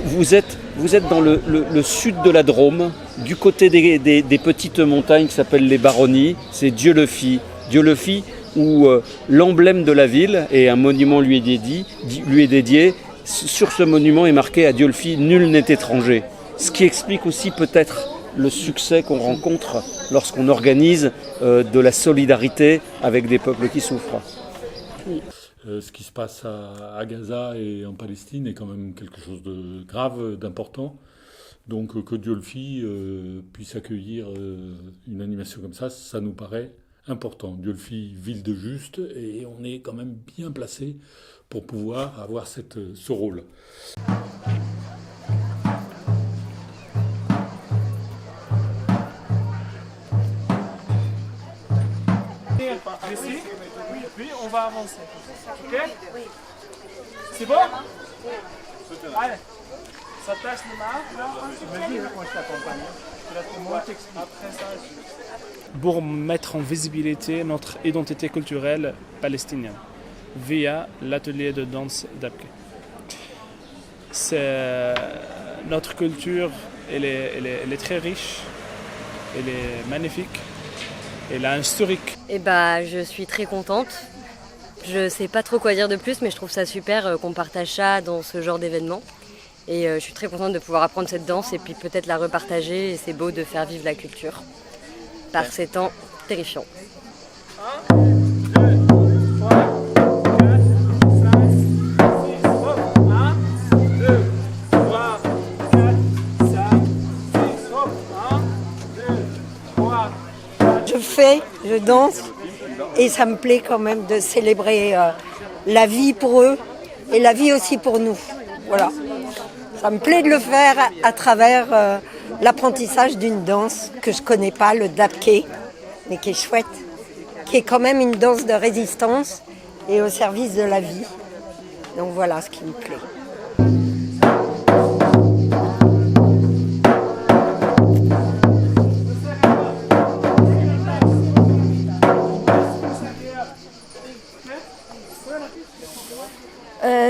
vous êtes dans le sud de la Drôme, du côté des petites montagnes qui s'appellent les Baronnies, c'est Dieulefit. Dieulefit où l'emblème de la ville et un monument lui est dédié. Sur ce monument est marqué à Dieulefit, nul n'est étranger. Ce qui explique aussi peut-être le succès qu'on rencontre lorsqu'on organise de la solidarité avec des peuples qui souffrent. Ce qui se passe à Gaza et en Palestine est quand même quelque chose de grave, d'important. Donc que Dieulefit puisse accueillir une animation comme ça nous paraît important. Dieulefit, ville de juste, et on est quand même bien placé pour pouvoir avoir ce rôle. Ici, puis on va avancer. Ok? C'est bon? Allez. Ça tâche le marque. Vas-y, moi je t'accompagne. Après ça, pour mettre en visibilité notre identité culturelle palestinienne via l'atelier de danse d'Abke. Notre culture, elle est très riche, elle est magnifique. Et là, historique. Je suis très contente. Je sais pas trop quoi dire de plus, mais je trouve ça super qu'on partage ça dans ce genre d'événement. Et je suis très contente de pouvoir apprendre cette danse et puis peut-être la repartager. Et c'est beau de faire vivre la culture par ces temps terrifiants. 1, 2, 3, 4, 5, 6, hop. 1, 2, 3, 4, 5, 6, hop. 1, 2, 3. Je danse et ça me plaît quand même de célébrer la vie pour eux et la vie aussi pour nous. Voilà. Ça me plaît de le faire à travers l'apprentissage d'une danse que je connais pas, le dabke, mais qui est chouette, qui est quand même une danse de résistance et au service de la vie. Donc voilà ce qui me plaît.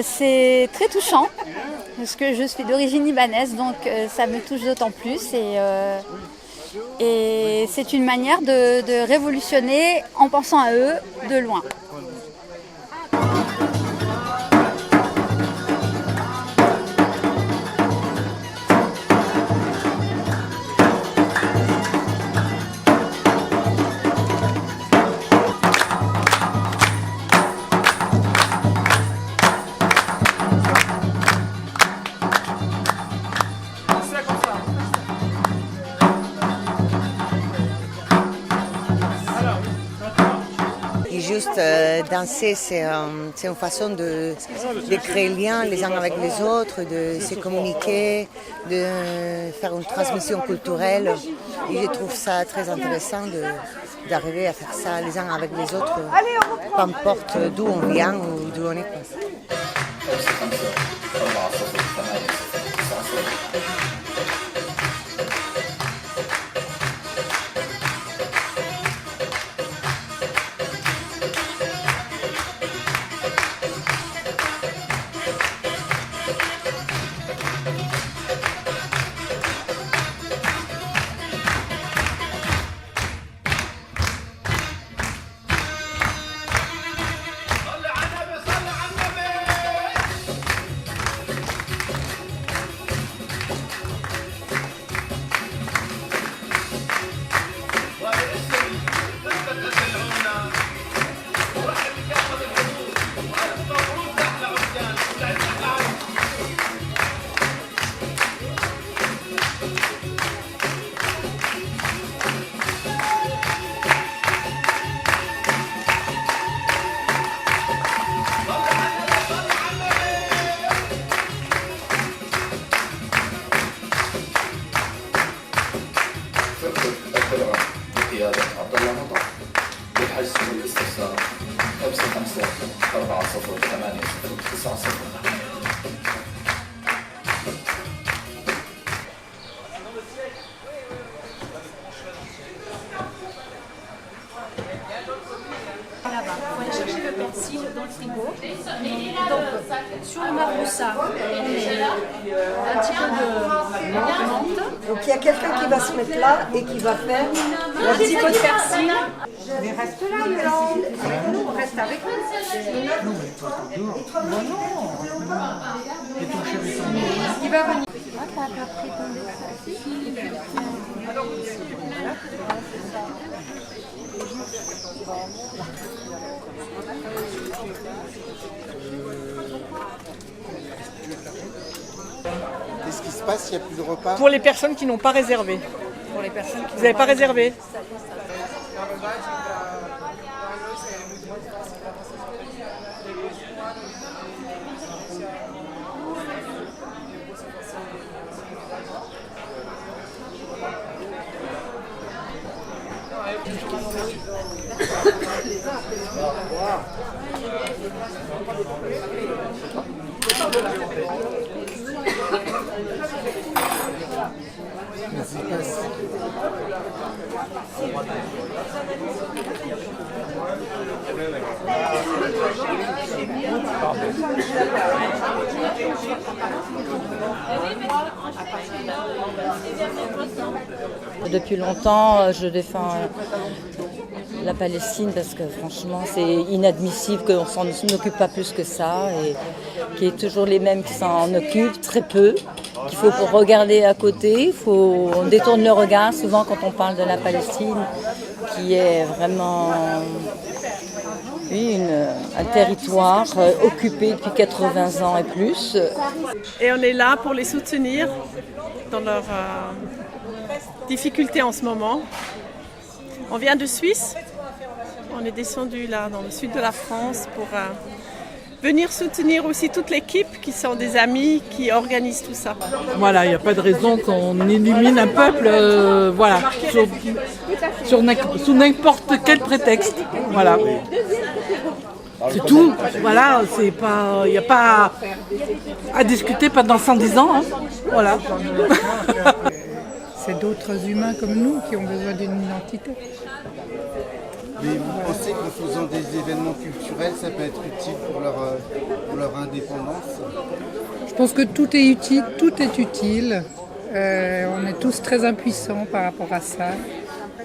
C'est très touchant parce que je suis d'origine libanaise, donc ça me touche d'autant plus et c'est une manière de révolutionner en pensant à eux de loin. Juste danser, c'est une façon de créer lien les uns avec les autres, de se communiquer, de faire une transmission culturelle. Et je trouve ça très intéressant d'arriver à faire ça les uns avec les autres, peu importe d'où on vient ou d'où on est. Sur le marboussa, un petit peu de menthe. Donc il y a quelqu'un qui va se mettre là et qui va faire Un petit peu de persil. Mais reste là, Mélan. Avec nous, reste avec nous. Qui va venir. Qu'est-ce qui se passe? Il n'y a plus de repas? Pour les personnes qui n'ont pas réservé. Pour les personnes qui Vous n'avez pas réservé? Depuis longtemps, je défends la Palestine parce que franchement, c'est inadmissible qu'on s'en occupe pas plus que ça et qu'il y ait toujours les mêmes qui s'en occupent, très peu, qu'il faut pour regarder à côté, on détourne le regard souvent quand on parle de la Palestine, qui est vraiment un territoire occupé depuis 80 ans et plus. Et on est là pour les soutenir dans leurs difficultés en ce moment. On vient de Suisse, on est descendu là dans le sud de la France pour venir soutenir aussi toute l'équipe qui sont des amis qui organisent tout ça. Voilà, il n'y a pas de raison qu'on élimine un peuple sous n'importe quel prétexte. Voilà. C'est tout. Voilà, il n'y a pas à discuter pendant 110 ans. Hein. Voilà. C'est d'autres humains comme nous qui ont besoin d'une identité. Mais vous pensez qu'en faisant des événements culturels, ça peut être utile pour leur indépendance? Je pense que tout est utile, on est tous très impuissants par rapport à ça.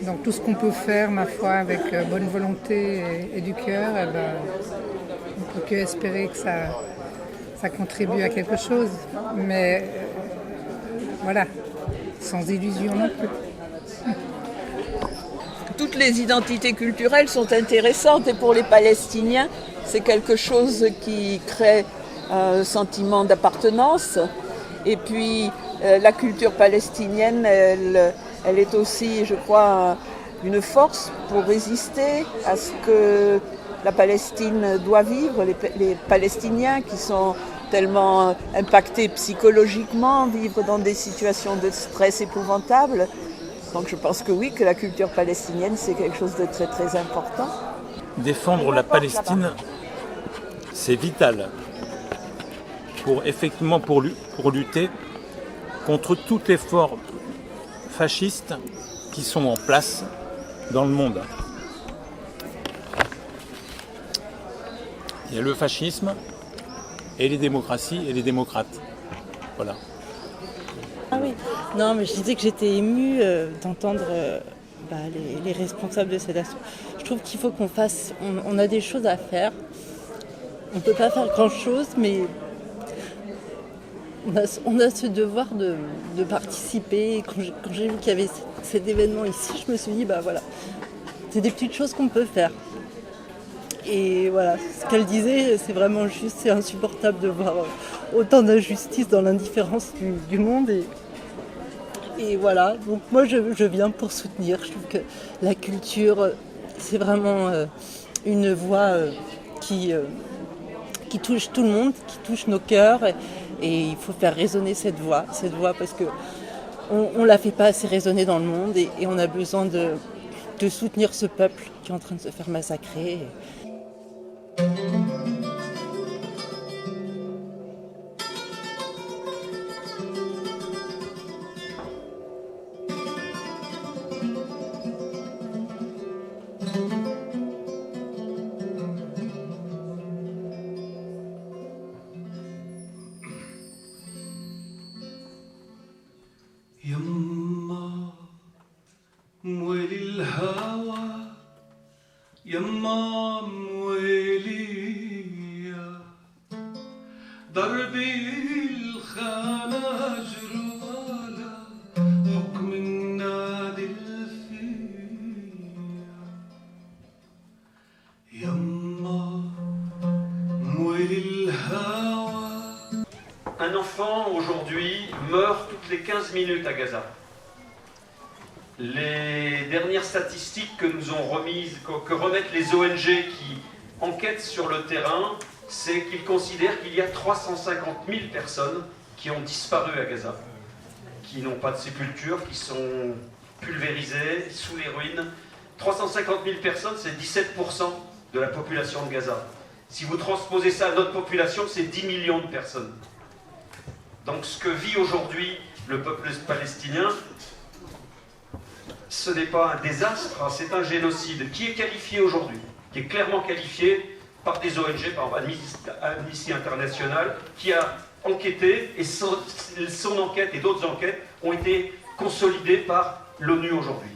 Donc tout ce qu'on peut faire, ma foi, avec bonne volonté et du cœur, on ne peut que espérer que ça contribue à quelque chose. Mais voilà, sans illusion non plus. Toutes les identités culturelles sont intéressantes et pour les Palestiniens, c'est quelque chose qui crée un sentiment d'appartenance. Et puis la culture palestinienne, elle est aussi, je crois, une force pour résister à ce que la Palestine doit vivre. Les Palestiniens qui sont tellement impactés psychologiquement, vivent dans des situations de stress épouvantables. Donc je pense que oui, que la culture palestinienne, c'est quelque chose de très très important. Défendre la Palestine, c'est vital pour lutter contre toutes les formes fascistes qui sont en place dans le monde. Il y a le fascisme et les démocraties et les démocrates. Voilà. Ah oui, non mais je disais que j'étais émue d'entendre les responsables de cette action. Je trouve qu'il faut qu'on fasse, on a des choses à faire. On ne peut pas faire grand chose, mais on a ce devoir de participer. Et quand j'ai vu qu'il y avait cet événement ici, je me suis dit, voilà, c'est des petites choses qu'on peut faire. Et voilà, ce qu'elle disait, c'est vraiment juste, c'est insupportable de voir autant d'injustice dans l'indifférence du monde. Et voilà, donc moi je viens pour soutenir. Je trouve que la culture, c'est vraiment une voix qui touche tout le monde, qui touche nos cœurs. Et il faut faire résonner cette voix parce qu'on ne la fait pas assez résonner dans le monde. Et on a besoin de soutenir ce peuple qui est en train de se faire massacrer. يما مويلي الهوى يما مويلي دربي الخناجر ولا حكم النادي الفيا يما مويلي الهوى. Un enfant aujourd'hui meurt toutes les 15 minutes à Gaza. Les dernières statistiques que nous ont remises, que remettent les ONG qui enquêtent sur le terrain, c'est qu'ils considèrent qu'il y a 350 000 personnes qui ont disparu à Gaza, qui n'ont pas de sépulture, qui sont pulvérisées sous les ruines. 350 000 personnes, c'est 17% de la population de Gaza. Si vous transposez ça à notre population, c'est 10 millions de personnes. Donc ce que vit aujourd'hui le peuple palestinien, ce n'est pas un désastre, c'est un génocide qui est qualifié aujourd'hui, qui est clairement qualifié par des ONG, par Amnesty International, qui a enquêté, et son enquête et d'autres enquêtes ont été consolidées par l'ONU aujourd'hui.